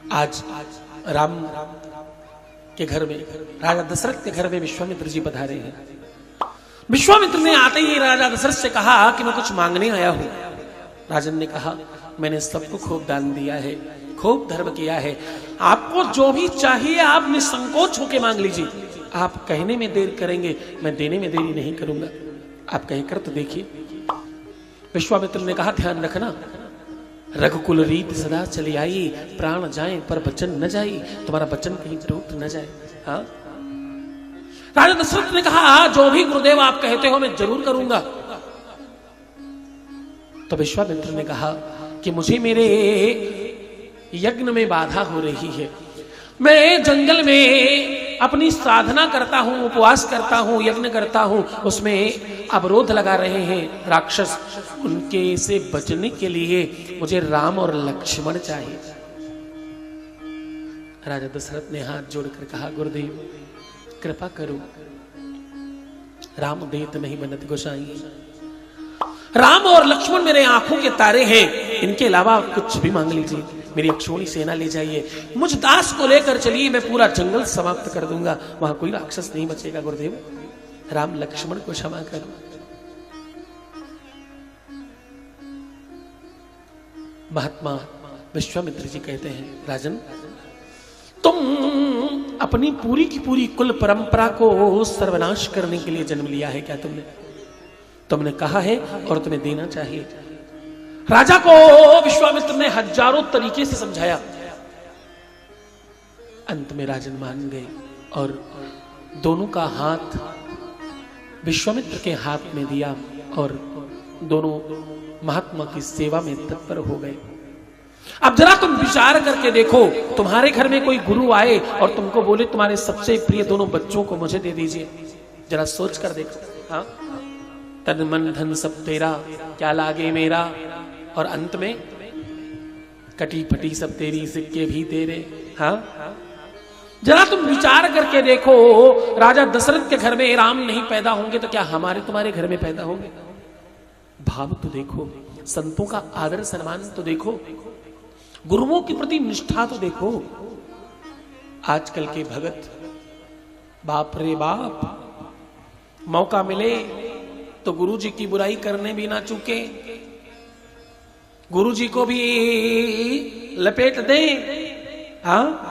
आज राम के घर में, राजा दशरथ के घर में विश्वामित्र जी पधारे हैं। विश्वामित्र ने आते ही राजा दशरथ से कहा कि मैं कुछ मांगने आया हूं। राजन ने कहा, मैंने सबको खूब दान दिया है, खूब धर्म किया है, आपको जो भी चाहिए आप निसंकोच होकर मांग लीजिए। आप कहने में देर करेंगे, मैं देने में देरी नहीं करूंगा। आप कहकर तो देखिए। विश्वामित्र ने कहा, ध्यान रखना, रघुकुल रीत सदा चली आई, प्राण जाए पर वचन न जाए, तुम्हारा वचन कहीं टूट न जाए। हाँ, राजा दशरथ ने कहा, जो भी गुरुदेव आप कहते हो मैं जरूर करूंगा। तो विश्वामित्र ने कहा कि मुझे मेरे यज्ञ में बाधा हो रही है, मैं जंगल में अपनी साधना करता हूं, उपवास करता हूं, यज्ञ करता हूं, उसमें अवरोध लगा रहे हैं राक्षस, उनके से बचने के लिए मुझे राम और लक्ष्मण चाहिए। राजा दशरथ ने हाथ जोड़कर कहा, गुरुदेव कृपा करो, राम देत नहीं बनत गोसाई, राम और लक्ष्मण मेरे आंखों के तारे हैं, इनके अलावा कुछ भी मांग लीजिए, मेरी अक्षोणी सेना ले जाइए, मुझ दास को लेकर चलिए, मैं पूरा जंगल समाप्त कर दूंगा, वहां कोई राक्षस नहीं बचेगा। गुरुदेव राम लक्ष्मण को क्षमा करो। महात्मा विश्वामित्र जी कहते हैं, राजन तुम अपनी पूरी की पूरी कुल परंपरा को सर्वनाश करने के लिए जन्म लिया है क्या? तुमने कहा है और तुम्हें देना चाहिए। राजा को विश्वामित्र ने हजारों तरीके से समझाया, अंत में राजन मान गए और दोनों का हाथ विश्वामित्र के हाथ में दिया और दोनों महात्मा की सेवा में तत्पर हो गए। अब जरा तुम विचार करके देखो, तुम्हारे घर में कोई गुरु आए और तुमको बोले तुम्हारे सबसे प्रिय दोनों बच्चों को मुझे दे दीजिए, जरा सोच कर देखो। हाँ, तन मन धन सब तेरा, क्या लागे मेरा, और अंत में कटी फटी सब तेरी, सिक्के भी तेरे। हाँ, जरा तुम विचार करके देखो, राजा दशरथ के घर में राम नहीं पैदा होंगे तो क्या हमारे तुम्हारे घर में पैदा होंगे? भाव तो देखो, संतों का आदर सम्मान तो देखो, गुरुओं के प्रति निष्ठा तो देखो। आजकल के भगत बाप रे बाप, मौका मिले तो गुरु जी की बुराई करने भी ना चूके, गुरु जी को भी लपेट दें। हाँ,